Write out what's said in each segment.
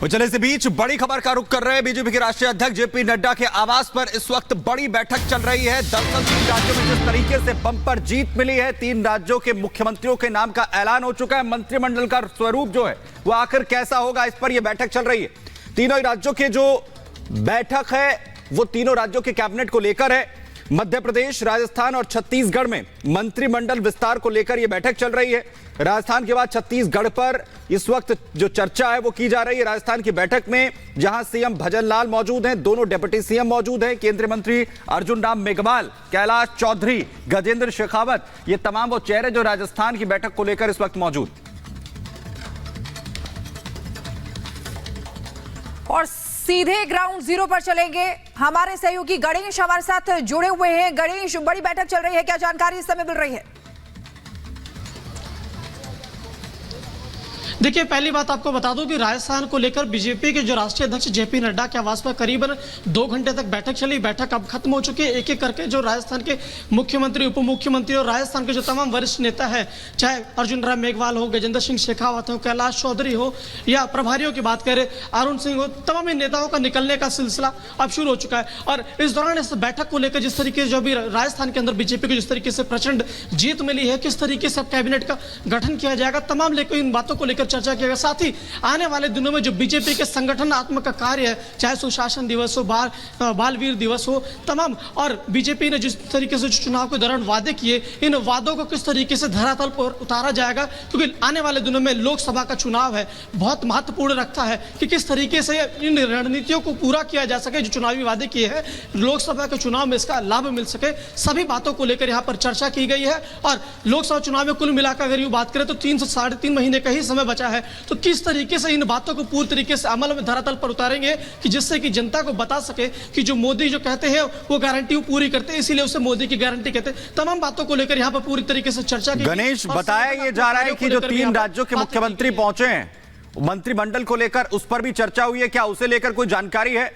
चले इस बीच बड़ी खबर का रुख कर रहे हैं। बीजेपी के राष्ट्रीय अध्यक्ष जेपी नड्डा के आवास पर इस वक्त बड़ी बैठक चल रही है। दरअसल 3 राज्यों में जिस तरीके से बम्पर जीत मिली है, 3 राज्यों के मुख्यमंत्रियों के नाम का ऐलान हो चुका है। मंत्रिमंडल का स्वरूप जो है वो आखिर कैसा होगा, इस पर यह बैठक चल रही है। तीनों ही राज्यों के जो बैठक है वो तीनों राज्यों के कैबिनेट को लेकर है। मध्य प्रदेश, राजस्थान और छत्तीसगढ़ में मंत्रिमंडल विस्तार को लेकर यह बैठक चल रही है। राजस्थान के बाद छत्तीसगढ़ पर इस वक्त जो चर्चा है वो की जा रही है। राजस्थान की बैठक में जहां सीएम भजन लाल मौजूद हैं, दोनों डिप्टी सीएम मौजूद हैं, केंद्रीय मंत्री अर्जुन राम मेघवाल, कैलाश चौधरी, गजेंद्र शेखावत, ये तमाम वो चेहरे जो राजस्थान की बैठक को लेकर इस वक्त मौजूद। और सीधे ग्राउंड जीरो पर चलेंगे। हमारे सहयोगी गणेश हमारे साथ जुड़े हुए हैं। गणेश, बड़ी बैठक चल रही है, क्या जानकारी इस समय मिल रही है? देखिए, पहली बात आपको बता दूं कि राजस्थान को लेकर बीजेपी के जो राष्ट्रीय अध्यक्ष जेपी नड्डा के आवास पर करीबन 2 घंटे तक बैठक चली। बैठक अब खत्म हो चुकी है। एक एक करके जो राजस्थान के मुख्यमंत्री, उप मुख्यमंत्री और राजस्थान के जो तमाम वरिष्ठ नेता हैं, चाहे अर्जुन राम मेघवाल हो, गजेंद्र सिंह शेखावत हो, कैलाश चौधरी हो या प्रभारियों की बात करें अरुण सिंह हो, तमाम इन नेताओं का निकलने का सिलसिला अब शुरू हो चुका है। और इस दौरान इस बैठक को लेकर जिस तरीके से जो भी राजस्थान के अंदर बीजेपी को जिस तरीके से प्रचंड जीत मिली है, किस तरीके से अब कैबिनेट का गठन किया जाएगा, तमाम लेकर इन बातों को लेकर चर्चा किया। साथ ही आने वाले दिनों में जो बीजेपी के संगठनात्मक का कार्य है, चाहे सुशासन दिवस हो, बाल वीर दिवस हो, तमाम, और बीजेपी ने जिस तरीके से चुनाव के दौरान वादे किए, इन वादों को किस तरीके से धरातल पर उतारा जाएगा, क्योंकि आने वाले दिनों में लोकसभा का चुनाव है, बहुत महत्वपूर्ण रखता है कि किस तरीके से इन रणनीतियों को पूरा किया जा सके। जो चुनावी वादे किए हैं, लोकसभा के चुनाव में इसका लाभ मिल सके, सभी बातों को लेकर यहाँ पर चर्चा की गई है। और लोकसभा चुनाव में कुल मिलाकर अगर यूं बात करें तो 3 से 3.5 महीने का ही समय बचा है। तो किस तरीके से इन बातों को पूरी तरीके से अमल में धरातल पर उतारेंगे कि जिससे कि जनता को बता सके कि जो मोदी जो कहते हैं वो गारंटी वो पूरी करते हैं, इसीलिए उसे मोदी की गारंटी कहते हैं। तमाम बातों को लेकर यहाँ पर पूरी तरीके से चर्चा की। गणेश, बताया ये जा रहा है कि जो 3 राज्यों के मुख्यमंत्री पहुंचे हैं मंत्रिमंडल को लेकर, उस पर भी चर्चा हुई है, क्या उसे लेकर कोई जानकारी है?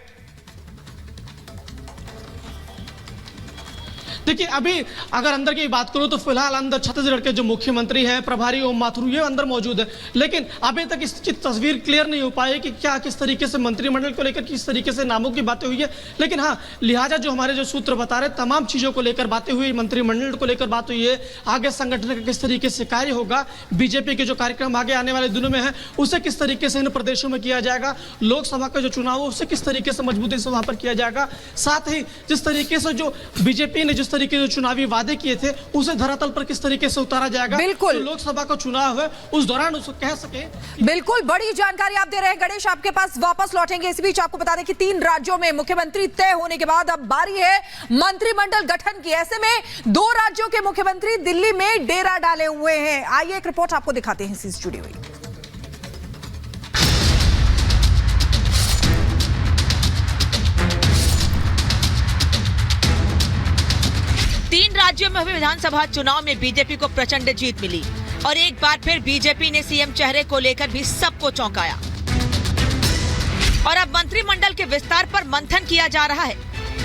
देखिए, अभी अगर अंदर की बात करूं तो फिलहाल अंदर छत्तीसगढ़ के जो मुख्यमंत्री हैं, प्रभारी ओम माथुर, ये अंदर मौजूद है। लेकिन अभी तक इसकी तस्वीर क्लियर नहीं हो पाई कि क्या किस तरीके से मंत्रिमंडल को लेकर किस तरीके से नामों की बातें हुई है। लेकिन हाँ, लिहाजा जो हमारे जो सूत्र बता रहे, तमाम चीजों को लेकर बातें हुई, मंत्रिमंडल को लेकर बात हुई है, आगे संगठन का किस तरीके से कार्य होगा, बीजेपी के जो कार्यक्रम आगे आने वाले दिनों में है उसे किस तरीके से इन प्रदेशों में किया जाएगा, लोकसभा का जो चुनाव है उसे किस तरीके से मजबूती से वहां पर किया जाएगा। साथ ही जिस तरीके से जो बीजेपी ने जिस तरीके से चुनावी वादे किए थे उसे धरातल पर किस तरीके से उतारा जाएगा। बिल्कुल, तो लोकसभा का चुनाव है उस दौरान उसको कह सके। बिल्कुल, बड़ी जानकारी आप दे रहे हैं गणेश, आपके पास वापस लौटेंगे। इस बीच आपको बता दें कि 3 राज्यों में मुख्यमंत्री तय होने के बाद अब बारी है मंत्रिमंडल गठन की। ऐसे में 2 राज्यों के मुख्यमंत्री दिल्ली में डेरा डाले हुए हैं। आइए एक रिपोर्ट आपको दिखाते हैं इससे जुड़ी हुई। 3 राज्यों में हुए विधानसभा चुनाव में बीजेपी को प्रचंड जीत मिली और एक बार फिर बीजेपी ने सीएम चेहरे को लेकर भी सबको चौंकाया। और अब मंत्रिमंडल के विस्तार पर मंथन किया जा रहा है।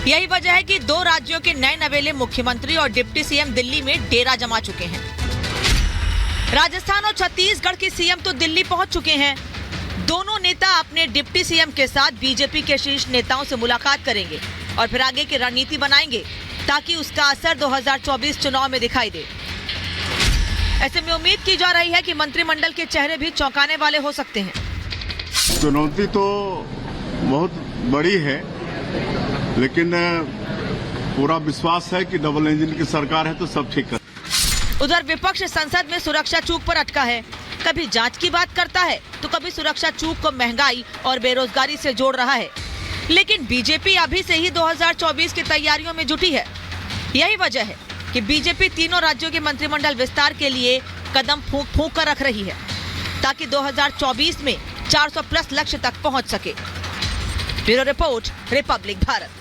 यही वजह है कि 2 राज्यों के नए नवेले मुख्यमंत्री और डिप्टी सीएम दिल्ली में डेरा जमा चुके हैं। राजस्थान और छत्तीसगढ़ के सीएम तो दिल्ली पहुंच चुके हैं। दोनों नेता अपने डिप्टी सीएम के साथ बीजेपी के शीर्ष नेताओं से मुलाकात करेंगे और फिर आगे की रणनीति बनाएंगे ताकि उसका असर 2024 चुनाव में दिखाई दे। ऐसे में उम्मीद की जा रही है कि मंत्रिमंडल के चेहरे भी चौंकाने वाले हो सकते हैं। चुनौती तो बहुत बड़ी है, लेकिन पूरा विश्वास है कि डबल इंजन की सरकार है तो सब ठीक है। उधर विपक्ष संसद में सुरक्षा चूक पर अटका है। कभी जांच की बात करता है तो कभी सुरक्षा चूक को महंगाई और बेरोजगारी से जोड़ रहा है। लेकिन बीजेपी अभी से ही 2024 की तैयारियों में जुटी है। यही वजह है कि बीजेपी तीनों राज्यों के मंत्रिमंडल विस्तार के लिए कदम फूंक फूंक कर रख रही है ताकि 2024 में 400+ लक्ष्य तक पहुंच सके। Bureau report, Republic Bharat.